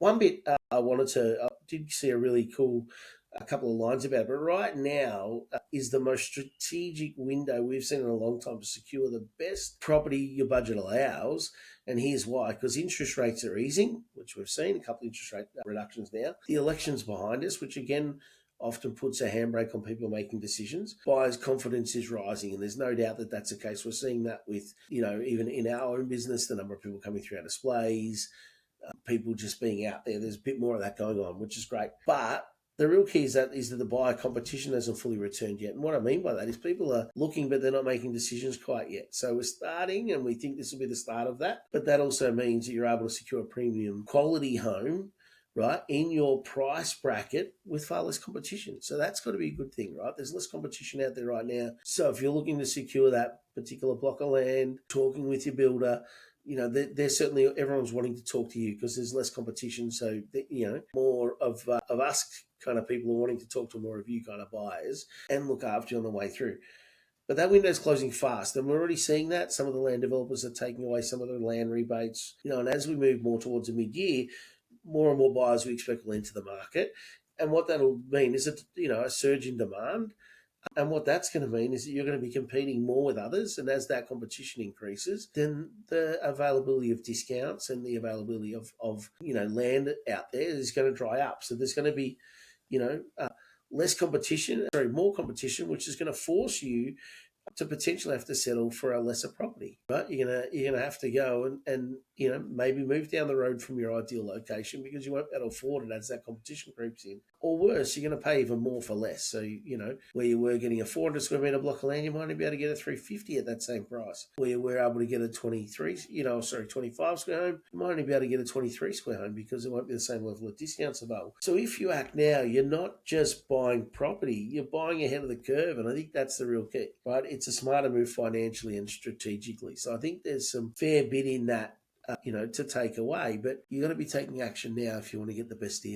One bit I wanted to, I did see a really cool a couple of lines about it, but right now is the most strategic window we've seen in a long time to secure the best property your budget allows. And here's why: because interest rates are easing, which we've seen a couple of interest rate reductions now. The election's behind us, which again often puts a handbrake on people making decisions. Buyers' confidence is rising, and there's no doubt that that's the case. We're seeing that with, even in our own business, the number of people coming through our displays, people just being out there. There's a bit more of that going on, which is great. But the real key is that the buyer competition hasn't fully returned yet. And what I mean by that is people are looking, but they're not making decisions quite yet. So we're starting, and we think this will be the start of that. But that also means that you're able to secure a premium quality home, right, in your price bracket with far less competition. So that's got to be a good thing, right? There's less competition out there right now. So if you're looking to secure that particular block of land, talking with your builder, there's certainly everyone's wanting to talk to you because there's less competition. So, more of us kind of people are wanting to talk to more of you kind of buyers and look after you on the way through. But that window's closing fast, and we're already seeing that. Some of the land developers are taking away some of the land rebates, and as we move more towards the mid-year, more and more buyers we expect will enter the market. And what that'll mean is a surge in demand. And what that's going to mean is that you're going to be competing more with others. And as that competition increases, then the availability of discounts and the availability of land out there is going to dry up. So there's going to be, more competition, which is going to force you to potentially have to settle for a lesser property, right? You're gonna have to go and maybe move down the road from your ideal location because you won't be able to afford it as that competition creeps in. Or worse, you're going to pay even more for less. So where you were getting a 400 square meter block of land, you might only be able to get a 350 at that same price. Where you were able to get a 25 square home, you might only be able to get a 23 square home because there won't be the same level of discounts available. So if you act now, you're not just buying property, you're buying ahead of the curve, and I think that's the real key, right? It's a smarter move financially and strategically. So I think there's some fair bit in that, to take away, but you've got to be taking action now if you want to get the best deal.